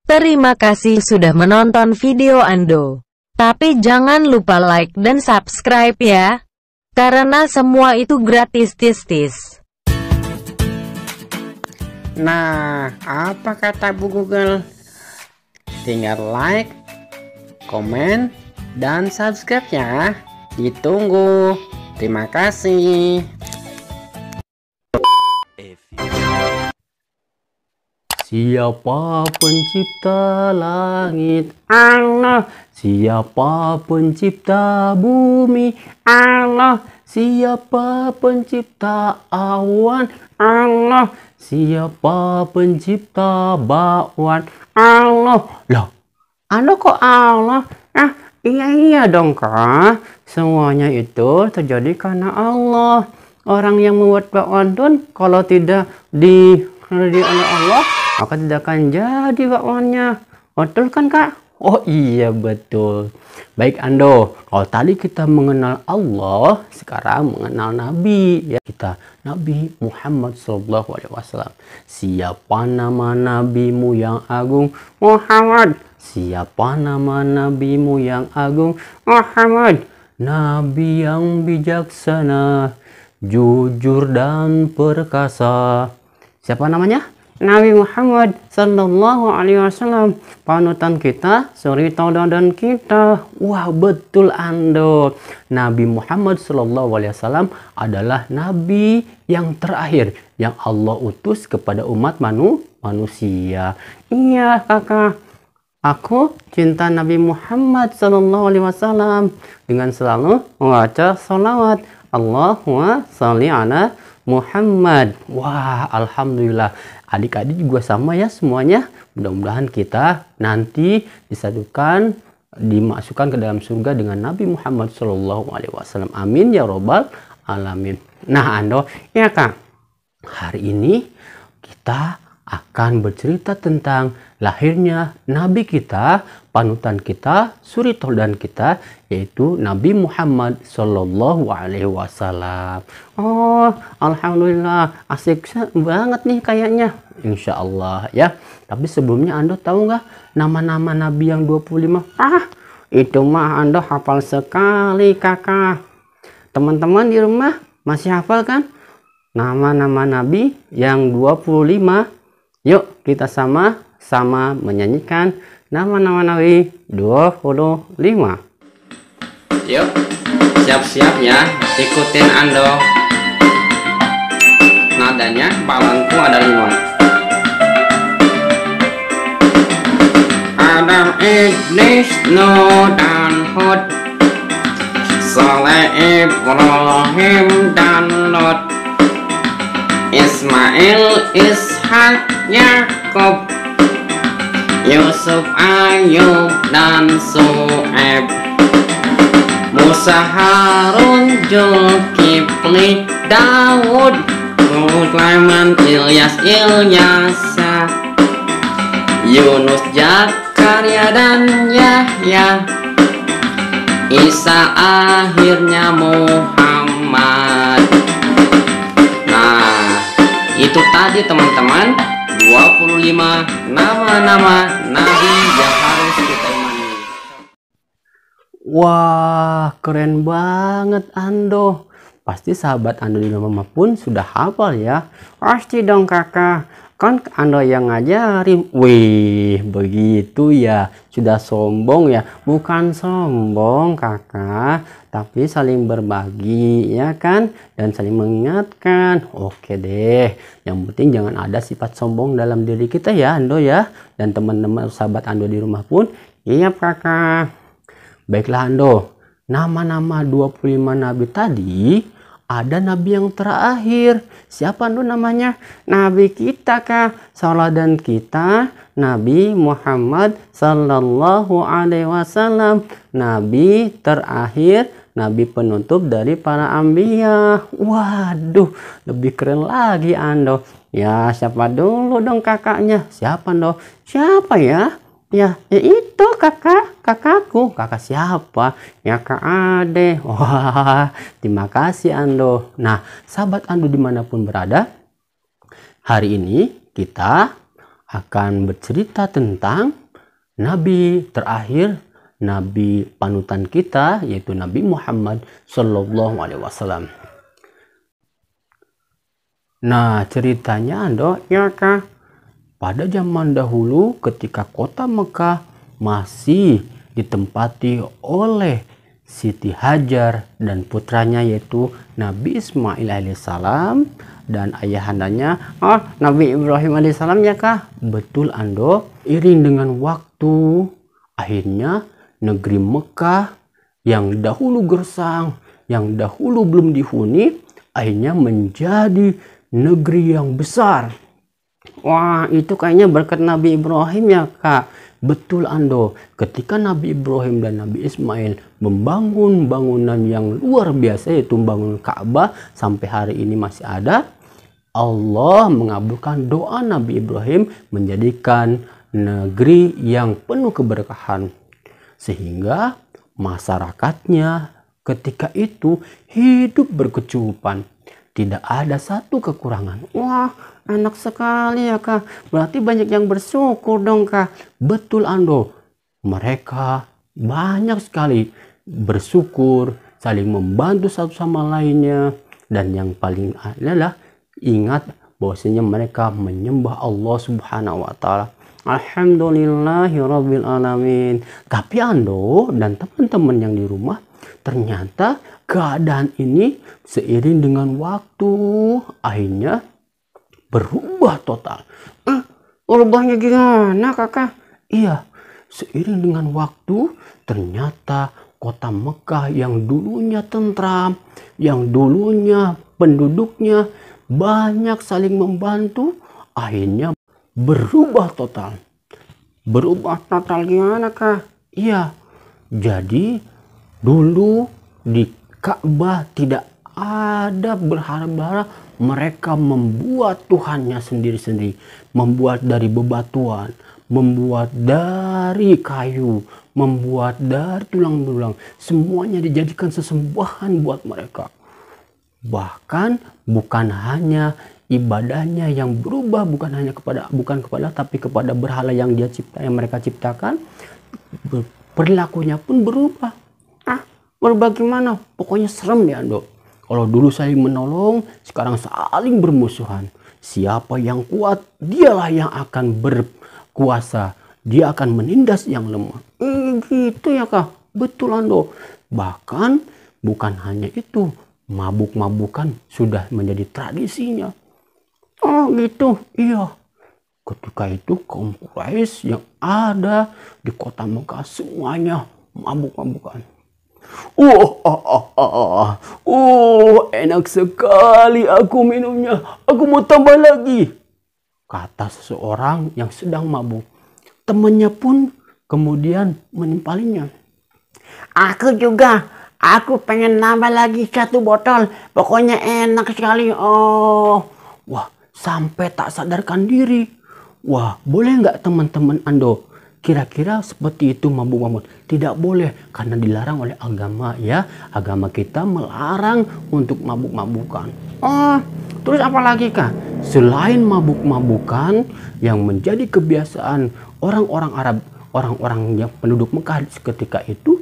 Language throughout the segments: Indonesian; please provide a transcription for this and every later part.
Terima kasih sudah menonton video Ando. Tapi jangan lupa like dan subscribe ya. Karena semua itu gratis tis. Nah, apa kata Bu Google? Tinggal like, komen, dan subscribe ya. Ditunggu. Terima kasih. Siapa pencipta langit? Allah. Siapa pencipta bumi? Allah. Siapa pencipta awan? Allah. Siapa pencipta bakwan? Allah. Loh, Anda kok Allah? Iya dong kak. Semuanya itu terjadi karena Allah. Orang yang membuat bakwan pun kalau tidak diridhoi oleh Allah, maka tidak akan jadi bakwannya. Betul kan kak? Oh iya betul. Baik Ando, kalau tadi kita mengenal Allah, sekarang mengenal Nabi ya. Kita Nabi Muhammad SAW. Siapa nama nabimu yang agung? Muhammad. Siapa nama nabimu yang agung? Muhammad. Nabi yang bijaksana, jujur dan perkasa. Siapa namanya? Nabi Muhammad Sallallahu Alaihi Wasallam. Panutan kita, suri tauladan kita. Wah betul Ando. Nabi Muhammad Sallallahu Alaihi Wasallam adalah Nabi yang terakhir yang Allah utus kepada umat manusia. Iya kakak. Aku cinta Nabi Muhammad Sallallahu Alaihi Wasallam dengan selalu membaca salawat. Allahumma sholli ala Muhammad. Wah, alhamdulillah. Adik-adik juga sama ya semuanya. Mudah-mudahan kita nanti disatukan, dimasukkan ke dalam surga dengan Nabi Muhammad SAW. Amin ya robbal alamin. Nah Ando, ya kak, hari ini kita akan bercerita tentang lahirnya Nabi kita, panutan kita, suri tauladan kita, yaitu Nabi Muhammad Sallallahu Alaihi Wasallam. Oh, alhamdulillah, asik banget nih kayaknya. Insya Allah ya. Tapi sebelumnya Ando tahu nggak nama-nama Nabi yang 25? Itu mah Ando hafal sekali kakak. Teman-teman di rumah masih hafal kan? Nama-nama Nabi yang 25. Yuk kita sama-sama menyanyikan nama-nama Nabi 25. Yuk siap-siap ya, ikutin Ando. Nadanya balanku ada 5. Adam, Idris, Nuh dan Hud, Saleh, Ibrahim dan Lot, Ismail, Ishak, Yakub, Yusuf, Ayub dan Su'aib, Musa, Harun, Zulkifli, Daud, Sulaiman, Ilyas, Ilyasa, Yunus, Zakaria dan Yahya, Isa, akhirnya Muhammad. Nah, itu tadi teman-teman 25 nama-nama Nabi yang harus kita imani. Wah, keren banget Ando. Pasti sahabat Ando di rumah pun sudah hafal ya. Pasti dong kakak. Kan Ando yang ngajarin. Wih, begitu ya. Sudah sombong ya. Bukan sombong kakak, tapi saling berbagi ya kan, dan saling mengingatkan. Oke deh, yang penting jangan ada sifat sombong dalam diri kita ya Ando ya, dan teman-teman sahabat Ando di rumah pun. Iya kakak. Baiklah Ando, nama-nama 25 nabi tadi, ada nabi yang terakhir. Siapa Ando namanya? Nabi kita kak, sauladan kita Nabi Muhammad Sallallahu Alaihi Wasallam. Nabi terakhir, nabi penutup dari para anbiya. Waduh, lebih keren lagi Ando. Ya siapa dulu dong kakaknya? Siapa Ando? Siapa ya? Ya itu kakakku. Kakak siapa? Ya Kak Ade. Wah, terima kasih Ando. Nah, sahabat Ando dimanapun berada, hari ini kita akan bercerita tentang Nabi terakhir, Nabi panutan kita, yaitu Nabi Muhammad Sallallahu Alaihi Wasallam. Nah, ceritanya ya kah, pada zaman dahulu ketika kota Mekah masih ditempati oleh Siti Hajar dan putranya yaitu Nabi Ismail alaihissalam dan ayahandanya Nabi Ibrahim alaihissalam, ya kah? Betul Ando. Iring dengan waktu, akhirnya negeri Mekah yang dahulu gersang, yang dahulu belum dihuni, akhirnya menjadi negeri yang besar. Wah, itu kayaknya berkat Nabi Ibrahim, ya kak. Betul Ando, ketika Nabi Ibrahim dan Nabi Ismail membangun bangunan yang luar biasa, yaitu bangun Ka'bah, sampai hari ini masih ada, Allah mengabulkan doa Nabi Ibrahim menjadikan negeri yang penuh keberkahan. Sehingga masyarakatnya ketika itu hidup berkecukupan. Tidak ada satu kekurangan. Wah, enak sekali ya kak. Berarti banyak yang bersyukur dong kak. Betul Ando. Mereka banyak sekali bersyukur, saling membantu satu sama lainnya. Dan yang paling adalah ingat bahwasanya mereka menyembah Allah Subhanahu wa taala. Alhamdulillahirabbil alamin. Tapi Ando dan teman-teman yang di rumah, ternyata keadaan ini seiring dengan waktu akhirnya berubah total. Berubahnya gimana kakak? Iya, seiring dengan waktu ternyata kota Mekah yang dulunya tentram, yang dulunya penduduknya banyak saling membantu, akhirnya berubah total. Berubah total gimana kak? Iya, jadi dulu di Ka'bah tidak ada berhala-berhala, mereka membuat Tuhannya sendiri-sendiri, membuat dari bebatuan, membuat dari kayu, membuat dari tulang-tulang, semuanya dijadikan sesembahan buat mereka. Bahkan bukan hanya ibadahnya yang berubah, bukan kepada tapi kepada berhala yang mereka ciptakan, perilakunya pun berubah. Berubah gimana? Pokoknya serem ya Ando. Kalau dulu saling menolong, sekarang saling bermusuhan. Siapa yang kuat, dialah yang akan berkuasa. Dia akan menindas yang lemah. Gitu ya kak. Betul Ando. Bahkan bukan hanya itu, mabuk-mabukan sudah menjadi tradisinya. Oh gitu, iya. Ketika itu kaum Quraisy yang ada di kota Mekah semuanya mabuk-mabukan. Enak sekali aku minumnya. Aku mau tambah lagi, kata seseorang yang sedang mabuk. Temannya pun kemudian menimpalinya. Aku juga. Aku pengen nambah lagi 1 botol. Pokoknya enak sekali. Wah, sampai tak sadarkan diri. Wah, boleh nggak teman-teman Ando? Kira-kira seperti itu mabuk-mabuk? Tidak boleh, karena dilarang oleh agama ya. Agama kita melarang untuk mabuk-mabukan. Terus apa lagi kak? Selain mabuk-mabukan yang menjadi kebiasaan orang-orang Arab, orang-orang yang penduduk Mekah ketika itu,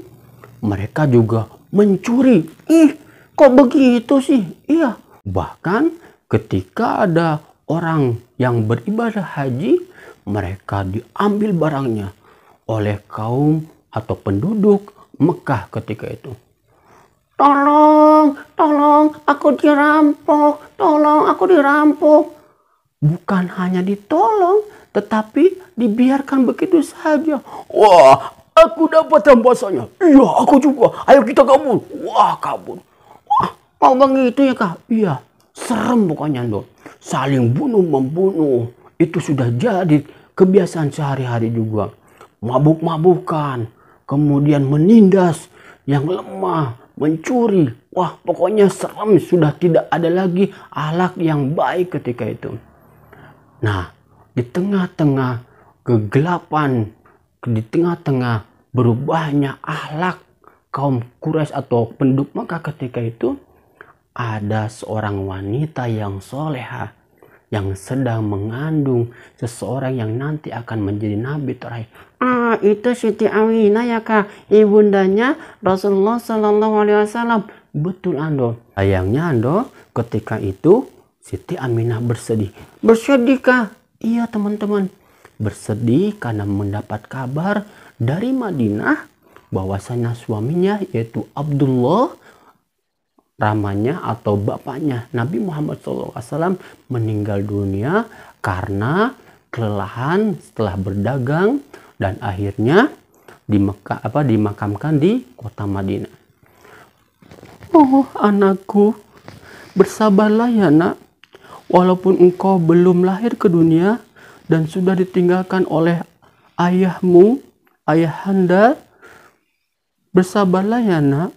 mereka juga mencuri. Kok begitu sih? Iya. Bahkan ketika ada orang yang beribadah haji, mereka diambil barangnya oleh kaum atau penduduk Mekah ketika itu. Tolong, aku dirampok. Tolong, aku dirampok. Bukan hanya ditolong, tetapi dibiarkan begitu saja. Wah, aku dapat rampasannya. Iya, aku juga. Ayo kita kabur. Wah, kabur. Wah, mau begitu ya kak? Iya, serem pokoknya Ando. Saling bunuh-membunuh. Itu sudah jadi kebiasaan sehari-hari juga. Mabuk-mabukan, kemudian menindas yang lemah, mencuri. Wah, pokoknya serem. Sudah tidak ada lagi akhlak yang baik ketika itu. Nah, di tengah-tengah kegelapan, di tengah-tengah berubahnya akhlak kaum Quraisy atau penduduk Mekah ketika itu, ada seorang wanita yang soleha. yang sedang mengandung seseorang yang nanti akan menjadi nabi terakhir. Itu Siti Aminah ya kak, ibundanya Rasulullah Shallallahu Alaihi Wasallam. Betul Ando. Sayangnya Ando, ketika itu Siti Aminah bersedih. Bersedih kak? Iya teman-teman. Bersedih karena mendapat kabar dari Madinah bahwasanya suaminya yaitu Abdullah, ramanya atau bapaknya Nabi Muhammad SAW meninggal dunia karena kelelahan setelah berdagang dan akhirnya dimakamkan di kota Madinah. Oh anakku, bersabarlah ya nak, walaupun engkau belum lahir ke dunia dan sudah ditinggalkan oleh ayahmu, ayahanda, bersabarlah ya nak.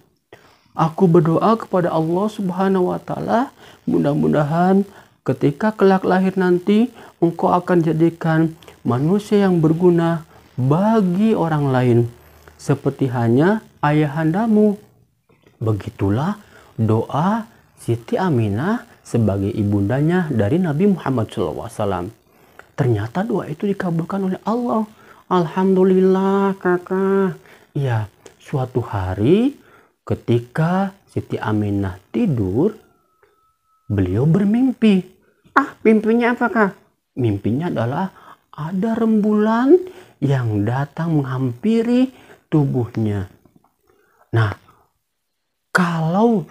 Aku berdoa kepada Allah Subhanahu wa Ta'ala, mudah-mudahan ketika kelak lahir nanti engkau akan jadikan manusia yang berguna bagi orang lain seperti hanya ayahandamu. Begitulah doa Siti Aminah sebagai ibundanya dari Nabi Muhammad SAW. Ternyata doa itu dikabulkan oleh Allah. Alhamdulillah kakak. Ya, suatu hari ketika Siti Aminah tidur, beliau bermimpi. Mimpinya apa kak? Mimpinya adalah ada rembulan yang datang menghampiri tubuhnya. Nah, kalau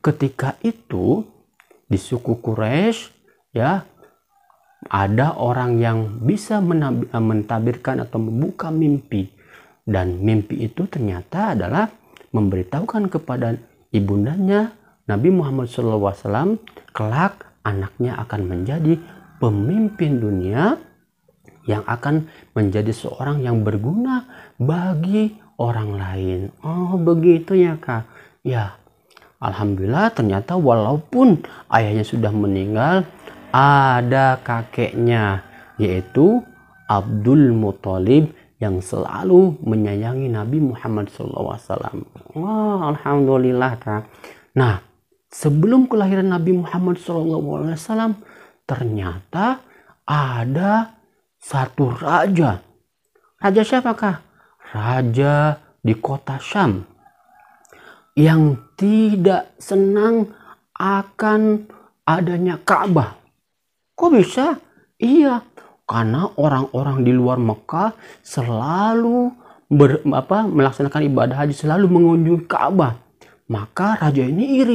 ketika itu di suku Quraisy ya, ada orang yang bisa mentabirkan atau membuka mimpi, dan mimpi itu ternyata adalah memberitahukan kepada ibundanya Nabi Muhammad SAW kelak anaknya akan menjadi pemimpin dunia yang akan menjadi seorang yang berguna bagi orang lain. Oh begitu ya kak. Ya, alhamdulillah ternyata walaupun ayahnya sudah meninggal, ada kakeknya yaitu Abdul Muthalib yang selalu menyayangi Nabi Muhammad SAW. Wah, alhamdulillah kak. Nah, sebelum kelahiran Nabi Muhammad SAW, ternyata ada satu raja. Raja siapa kak? Raja di kota Syam yang tidak senang akan adanya Ka'bah. Kok bisa? Iya, karena orang-orang di luar Mekah selalu melaksanakan ibadah haji, selalu mengunjungi Ka'bah. Maka raja ini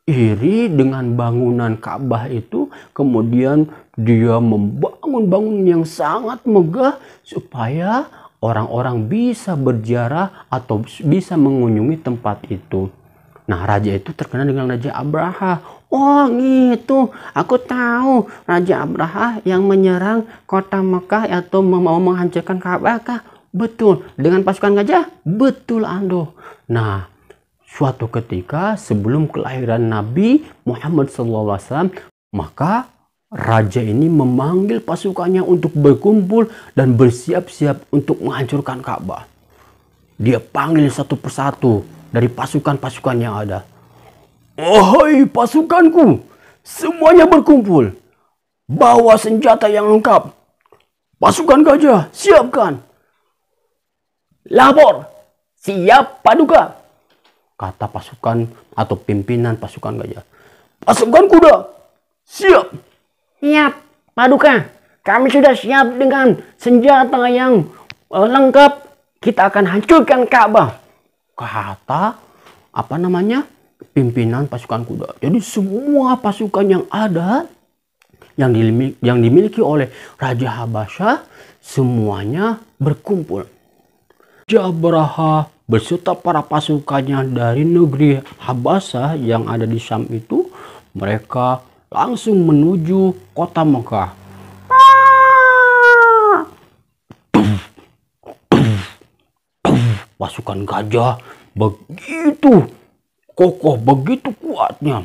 iri dengan bangunan Ka'bah itu, kemudian dia membangun bangunan yang sangat megah supaya orang-orang bisa berziarah atau bisa mengunjungi tempat itu. Nah, raja itu terkenal dengan Raja Abraha. Oh gitu, aku tahu Raja Abraha yang menyerang kota Mekah atau mau menghancurkan Ka'bah kah? Betul, dengan pasukan gajah? Betul Ando. Nah, suatu ketika sebelum kelahiran Nabi Muhammad SAW, maka raja ini memanggil pasukannya untuk berkumpul dan bersiap-siap untuk menghancurkan Ka'bah. Dia panggil satu persatu dari pasukan-pasukan yang ada. Wahai pasukanku, semuanya berkumpul. Bawa senjata yang lengkap. Pasukan gajah, siapkan. Lapor, siap Paduka, kata pasukan atau pimpinan pasukan gajah. Pasukan kuda, siap. Siap, Paduka. Kami sudah siap dengan senjata yang lengkap. Kita akan hancurkan Ka'bah, kata pimpinan pasukan kuda. Jadi semua pasukan yang ada yang dimiliki oleh Raja Habasyah semuanya berkumpul. Raja Abraha beserta para pasukannya dari negeri Habasyah yang ada di Syam itu, mereka langsung menuju kota Mekah. Pasukan gajah begitu kokoh, begitu kuatnya.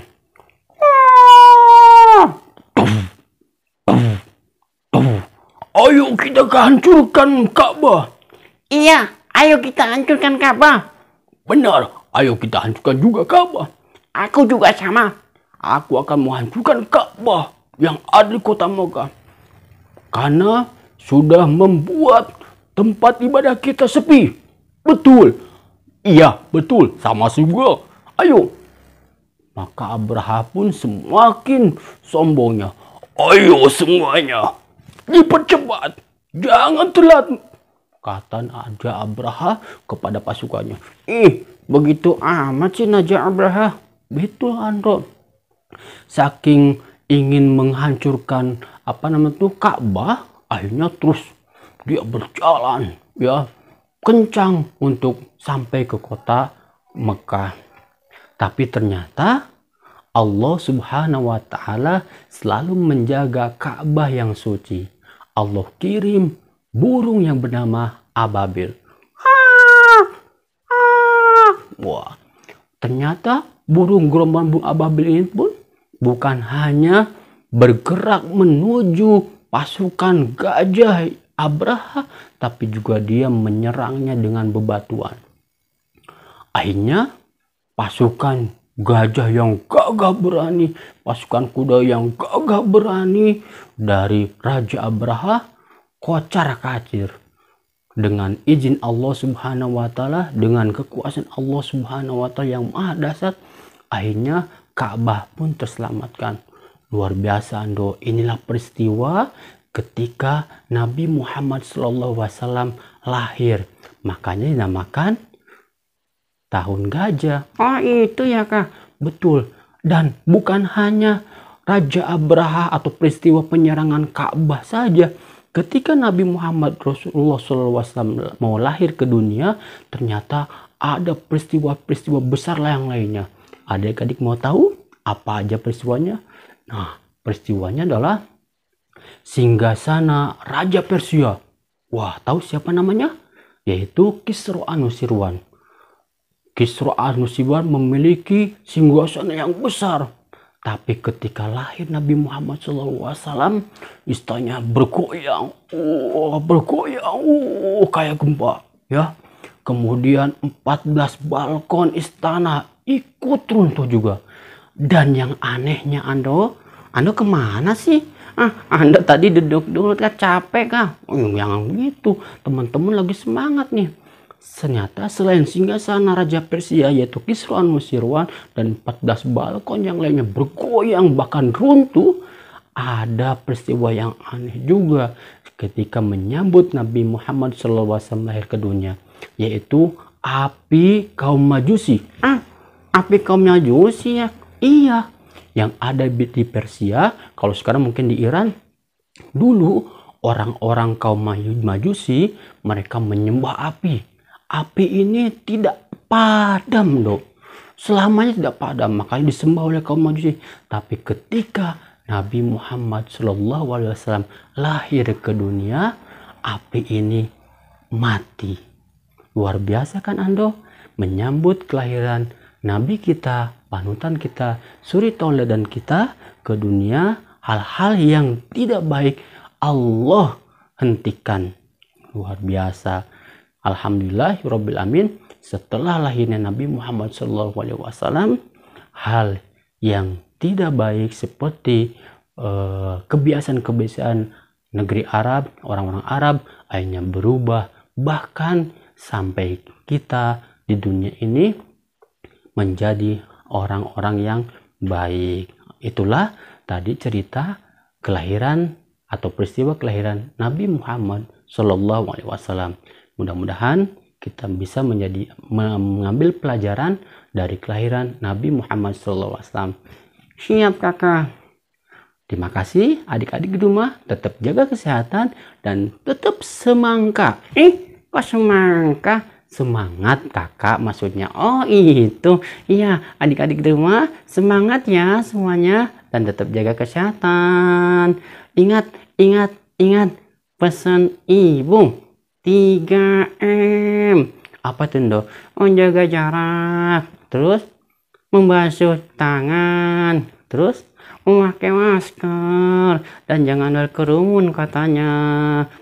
Ayo kita hancurkan Ka'bah. Iya, ayo kita hancurkan Ka'bah. Benar, ayo kita hancurkan juga Ka'bah. Aku juga sama. Aku akan menghancurkan Ka'bah. yang ada di kota Mekah. Karena sudah membuat tempat ibadah kita sepi. Betul. Iya, betul. Sama juga. Ayo. Maka Abraha pun semakin sombongnya. Ayo semuanya, dipercepat. Jangan telat. Kata Naja Abraha kepada pasukannya. Begitu amat sih Naja Abraha. Betul Ando. Saking ingin menghancurkan Ka'bah, akhirnya terus dia berjalan ya kencang untuk sampai ke kota Mekah. Tapi ternyata Allah Subhanahu wa Ta'ala selalu menjaga Ka'bah yang suci. Allah kirim burung yang bernama Ababil. Wah, ternyata gerombol burung Ababil ini pun bukan hanya bergerak menuju pasukan gajah Abraha, tapi juga dia menyerangnya dengan bebatuan. Akhirnya pasukan gajah yang gagah berani, pasukan kuda yang gagah berani dari Raja Abraha kocar-kacir. Dengan izin Allah Subhanahu wa Ta'ala, dengan kekuasaan Allah Subhanahu wa Ta'ala yang maha dahsyat, akhirnya Ka'bah pun terselamatkan. Luar biasa Ando. Inilah peristiwa ketika Nabi Muhammad SAW lahir. Makanya dinamakan tahun gajah. Oh itu ya Kak. Betul. Dan bukan hanya Raja Abraha atau peristiwa penyerangan Ka'bah saja. Ketika Nabi Muhammad Rasulullah SAW mau lahir ke dunia, ternyata ada peristiwa-peristiwa besar yang lainnya. Adik-adik mau tahu apa aja peristiwanya? Nah, peristiwanya adalah singgasana Raja Persia. Wah, tahu siapa namanya? Yaitu Kisra Anusirwan. Kisra Anusirwan memiliki singgasana yang besar. Tapi ketika lahir Nabi Muhammad SAW, istananya bergoyang, kayak gempa, ya. Kemudian 14 balkon istana ikut runtuh juga. Dan yang anehnya Ando kemana sih? Anda tadi duduk dulu kan capek kah? Jangan gitu, teman-teman lagi semangat nih. Ternyata selain singgasana Raja Persia yaitu Kisra Anusirwan dan 14 balkon yang lainnya bergoyang bahkan runtuh, ada peristiwa yang aneh juga ketika menyambut Nabi Muhammad SAW lahir ke dunia, yaitu api kaum Majusi. Api kaum Majusi ya? Iya, yang ada di Persia, kalau sekarang mungkin di Iran. Dulu orang-orang kaum Majusi mereka menyembah api. Api ini tidak padam loh. Selamanya tidak padam, makanya disembah oleh kaum Majusi. Tapi ketika Nabi Muhammad SAW lahir ke dunia, api ini mati. Luar biasa kan Ando? Menyambut kelahiran Nabi kita, panutan kita, suri tauladan kita ke dunia, hal-hal yang tidak baik Allah hentikan. Luar biasa. Alhamdulillah Rabbil setelah lahirnya Nabi Muhammad SAW, hal yang tidak baik seperti kebiasaan-kebiasaan negeri Arab, orang-orang Arab akhirnya berubah, bahkan sampai kita di dunia ini menjadi orang-orang yang baik. Itulah tadi cerita kelahiran atau peristiwa kelahiran Nabi Muhammad SAW. Mudah-mudahan kita bisa mengambil pelajaran dari kelahiran Nabi Muhammad SAW. Siap kakak. Terima kasih adik-adik di rumah. Tetap jaga kesehatan dan tetap semangka. Kok semangka? Semangat kakak maksudnya. Oh itu. Iya adik-adik di rumah semangat ya semuanya. Dan tetap jaga kesehatan. Ingat pesan ibu. 3M. Apa tuh Ndo? Menjaga jarak, terus membasuh tangan, terus memakai masker, dan jangan berkerumun katanya.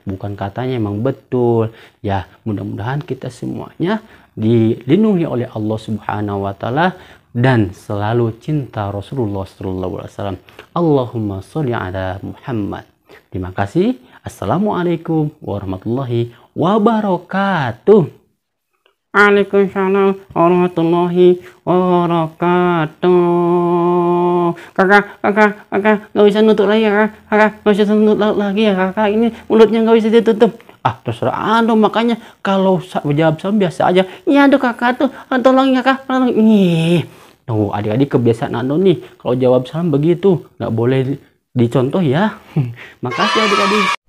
Bukan katanya, emang betul. Ya, mudah-mudahan kita semuanya dilindungi oleh Allah Subhanahu wa Ta'ala, dan selalu cinta Rasulullah SAW. Allahumma sholli ala Muhammad. Terima kasih. Assalamualaikum warahmatullahi wabarakatuh. Waalaikumsalam warahmatullahi wabarakatuh. Kakak, nggak bisa nutup lagi ya, kakak, nggak bisa nutup lagi ya, kakak, ini mulutnya nggak bisa ditutup. Terserah anda, makanya kalau jawab salam biasa aja. Iya aduh kakak tuh, tolong ya kakak, tolong. Nih, tuh adik-adik kebiasaan anda nih, kalau jawab salam begitu, nggak boleh dicontoh ya. Makasih adik-adik.